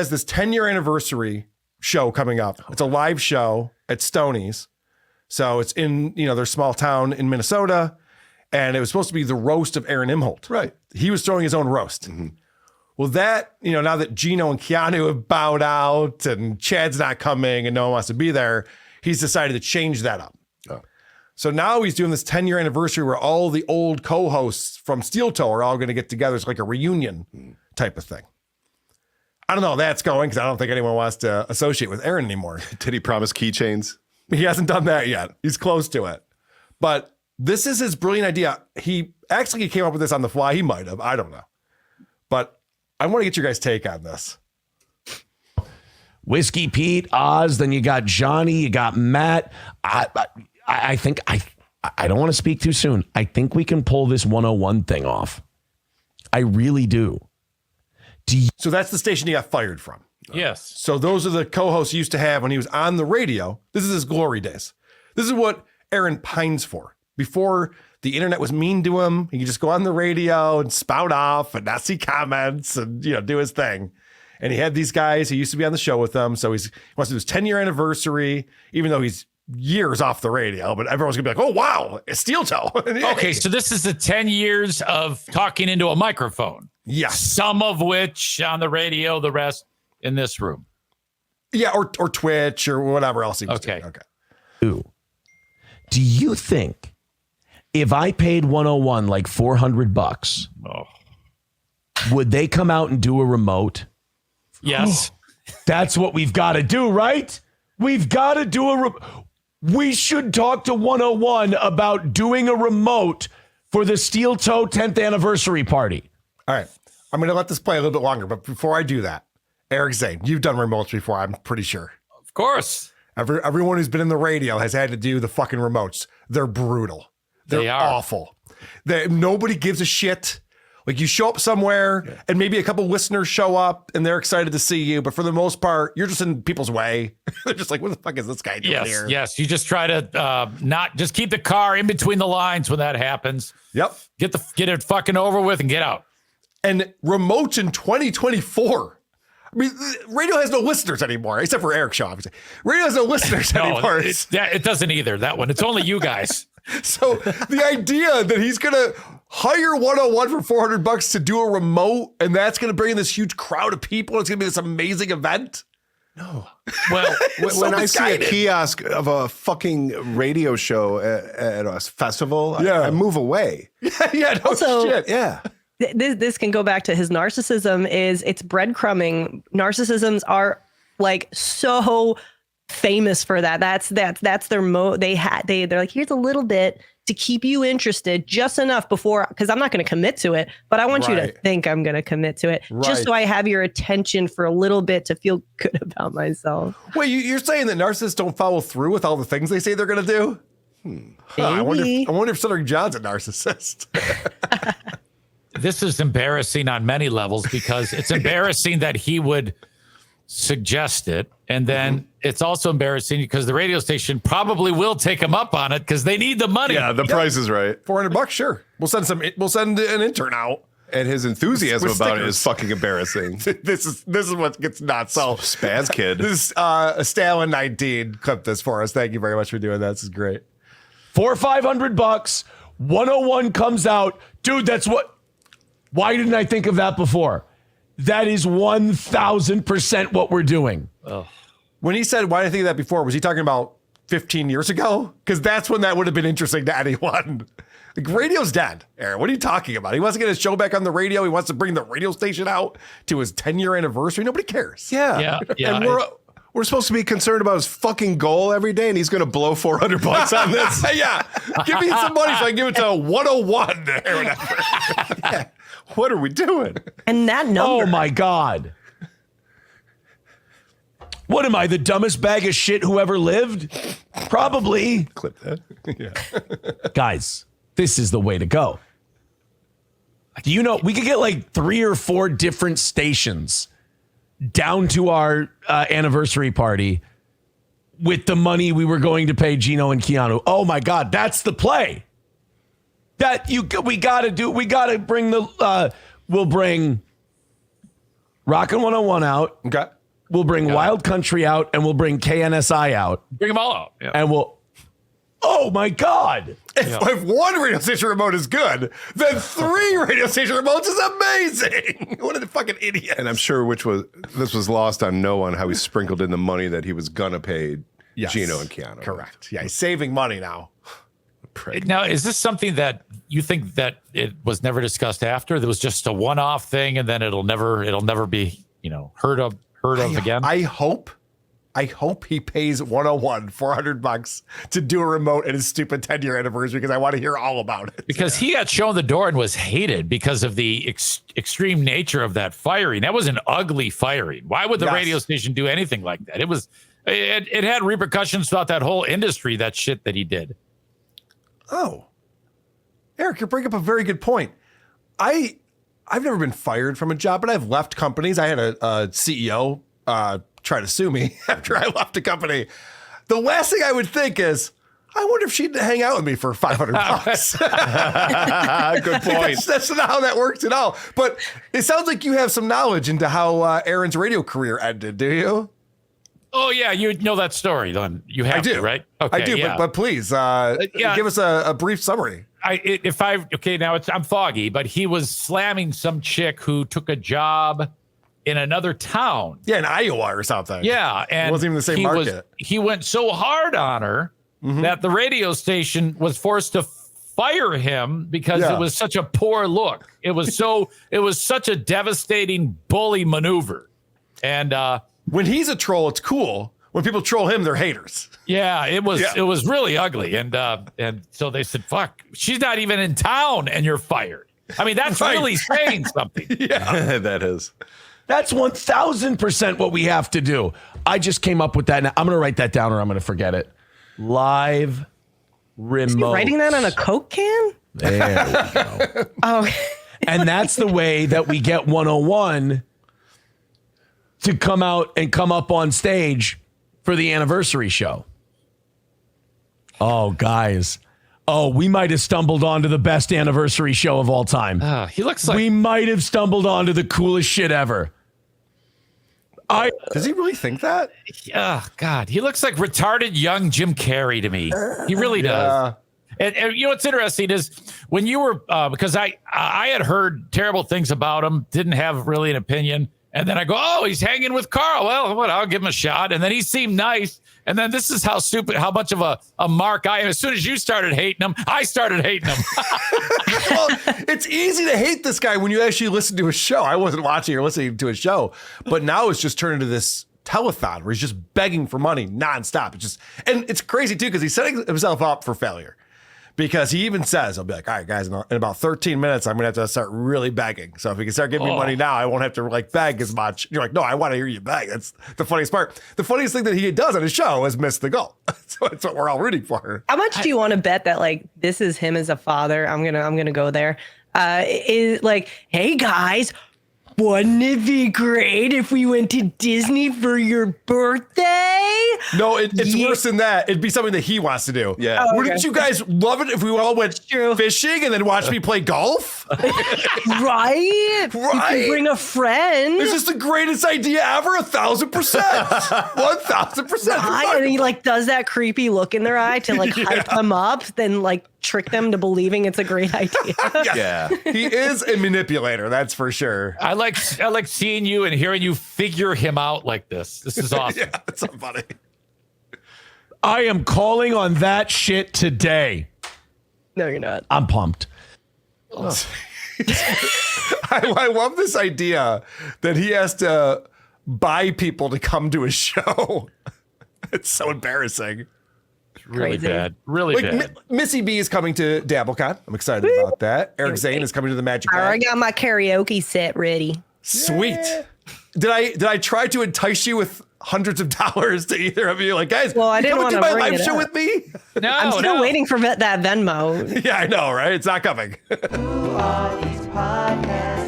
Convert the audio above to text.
has this 10-year anniversary show coming up. It's a live show at Stoney's. So it's in, their small town in Minnesota. And it was supposed to be the roast of Aaron Imholte. Right. He was throwing his own roast. Mm-hmm. Well, that, now that Gino and Keanu have bowed out and Chad's not coming and no one wants to be there, he's decided to change that up. Oh. So now he's doing this 10-year anniversary where all the old co-hosts from Steel Toe are all going to get together. It's like a reunion type of thing. I don't know how that's going because I don't think anyone wants to associate with Aaron anymore. Did he promise keychains? He hasn't done that yet. He's close to it. But this is his brilliant idea. He came up with this on the fly. He might have. I don't know. But I want to get your guys' take on this. Whiskey Pete, Oz, then you got Johnny, you got Matt. I think I don't want to speak too soon. I think we can pull this 101 thing off. I really do. So that's the station he got fired from. Yes. So those are the co-hosts he used to have when he was on the radio. This is his glory days. This is what Aaron pines for. Before the internet was mean to him, he could just go on the radio and spout off and not see comments and, do his thing. And he had these guys. He used to be on the show with them. So he wants to do his 10-year anniversary, even though he's years off the radio. But everyone's going to be like, oh, wow, it's Steel Toe. Okay, so this is the 10 years of talking into a microphone. Yes. Some of which on the radio, the rest in this room. Yeah, or Twitch or whatever else he was doing. Okay. Do you think if I paid 101 like $400, would they come out and do a remote? Yes. That's what we've got to do, right? We've got to do we should talk to 101 about doing a remote for the Steel Toe 10th anniversary party. All right. I'm going to let this play a little bit longer, but before I do that, Eric Zane, you've done remotes before, I'm pretty sure. Of course. Everyone who's been in the radio has had to do the fucking remotes. They're brutal. They are awful. Nobody gives a shit. Like you show up somewhere and maybe a couple listeners show up and they're excited to see you. But for the most part, you're just in people's way. They're just like, what the fuck is this guy doing here? Yes. You just try to not just keep the car in between the lines when that happens. Yep. Get it fucking over with and get out. And remotes in 2024. I mean, radio has no listeners anymore, except for Eric Shaw, obviously. Radio has no listeners anymore. It doesn't either, that one. It's only you guys. So the idea that he's going to hire 101 for $400 to do a remote, and that's going to bring in this huge crowd of people, it's going to be this amazing event. No. Well, when I see a kiosk of a fucking radio show at a festival, I move away. No also, shit. Yeah. This can go back to his narcissism. It's breadcrumbing. Narcissisms are like so famous for that. That's their they're like, here's a little bit to keep you interested, just enough before, because I'm not going to commit to it, but I want you to think I'm going to commit to it, just so I have your attention for a little bit to feel good about myself. Wait, you're saying that narcissists don't follow through with all the things they say they're going to do? I wonder if Cedric John's a narcissist. This is embarrassing on many levels because it's embarrassing that he would suggest it. And then it's also embarrassing because the radio station probably will take him up on it because they need the money. Yeah, the price is right. $400, sure. We'll send an intern out. And his enthusiasm about it is fucking embarrassing. This is what gets nuts. So Spaz Kid. This is Stalin 19 clipped this for us. Thank you very much for doing that. This is great. $400 or $500, 101 comes out. Dude, why didn't I think of that before? That is 1,000% what we're doing. Oh. When he said, why didn't I think of that before? Was he talking about 15 years ago? Because that's when that would have been interesting to anyone. Like, radio's dead, Aaron. What are you talking about? He wants to get his show back on the radio. He wants to bring the radio station out to his 10-year anniversary. Nobody cares. Yeah. And we're supposed to be concerned about his fucking goal every day, and he's going to blow $400 on this. Yeah. Give me some money so I can give it to 101 or whatever. Yeah. What are we doing? And that number. Oh, my God. What am I, the dumbest bag of shit who ever lived? Probably. Clip that. Yeah. Guys, this is the way to go. Do you know, we could get like 3 or 4 different stations down to our anniversary party with the money we were going to pay Gino and Keanu. Oh, my God, that's the play. We got to bring we'll bring Rockin' 101 out. Okay. We'll bring Wild Country out, and we'll bring KNSI out. Bring them all out. Yeah. And we'll... Oh, my God. If one radio station remote is good, then 3 radio station remotes is amazing. What a fucking idiot. And I'm sure this was lost on no one how he sprinkled in the money that he was gonna pay Gino and Keanu. Correct. Yeah, he's saving money now. Now, is this something that you think that it was never discussed after? There was just a one-off thing, and then it'll never be, heard of again? I hope he pays 101 $400 to do a remote at his stupid 10-year anniversary because I want to hear all about it. Because he got shown the door and was hated because of the extreme nature of that firing. That was an ugly firing. Why would the radio station do anything like that? It had repercussions throughout that whole industry, that shit that he did. Oh, Eric, you're bringing up a very good point. I've never been fired from a job, but I've left companies. I had a CEO try to sue me after I left a company. The last thing I would think is, I wonder if she'd hang out with me for $500. Good point. That's not how that works at all. But it sounds like you have some knowledge into how Aaron's radio career ended, do you? Oh, yeah. You know that story, then. You have to, right? Okay, I do, yeah. but please give us a brief summary. Now I'm foggy, but he was slamming some chick who took a job in another town. Yeah, in Iowa or something. Yeah. And it wasn't even the same market. He went so hard on her that the radio station was forced to fire him because it was such a poor look. It was such a devastating bully maneuver. And when he's a troll, it's cool. When people troll him, they're haters. Yeah, it was really ugly. And so they said, fuck, she's not even in town and you're fired. I mean, that's really saying something. Yeah, that is. That's 1,000% what we have to do. I just came up with that. Now I'm going to write that down or I'm going to forget it. Live remote. Is he writing that on a Coke can? There we go. Oh. And that's the way that we get 101 to come out and come up on stage for the anniversary show. Oh, guys. Oh, we might have stumbled onto the best anniversary show of all time. He looks like... We might have stumbled onto the coolest shit ever. Does he really think that? Oh, God. He looks like retarded young Jim Carrey to me. He really does. And you know what's interesting is when you were... because I had heard terrible things about him, didn't have really an opinion. And then I go, oh, he's hanging with Carl. Well, I'll give him a shot. And then he seemed nice. And then this is how much of a mark I am. As soon as you started hating him, I started hating him. Well, it's easy to hate this guy when you actually listen to his show. I wasn't watching or listening to his show, but now it's just turned into this telethon where he's just begging for money nonstop. And it's crazy too, because he's setting himself up for failure. Because he even says, I'll be like, all right, guys, in about 13 minutes, I'm going to have to start really begging. So if you can start giving me money now, I won't have to beg as much. You're like, no, I want to hear you beg. That's the funniest part. The funniest thing that he does on his show is miss the goal. So that's what we're all rooting for. How much do you want to bet that this is him as a father? I'm gonna go there. Is like, hey guys, wouldn't it be great if we went to Disney for your birthday? No, it's worse than that. It'd be something that he wants to do. Yeah. Oh, Wouldn't you guys love it if we all went fishing and then watched me play golf? Right? You can bring a friend. This is the greatest idea ever. 1,000%. 1,000%. Right? And he does that creepy look in their eye to hype them up, then trick them to believing it's a great idea. Yeah. He is a manipulator, that's for sure. I like seeing you and hearing you figure him out like this. This is awesome. Yeah, that's so funny. I am calling on that shit today. No, you're not. I'm pumped. I love this idea that he has to buy people to come to his show. It's so embarrassing. Really Crazy. bad. Really bad. Missy B is coming to DabbleCon. I'm excited about that. Eric Zane is coming to the Magic I Bag. already got my karaoke set ready. Sweet. Did I try to entice you with hundreds of dollars to either of you? Guys, Well, I didn't come and do wanna my bring live it show up. with me? No, I'm still waiting for that Venmo. Yeah, I know, right? It's not coming. Who are these podcasts?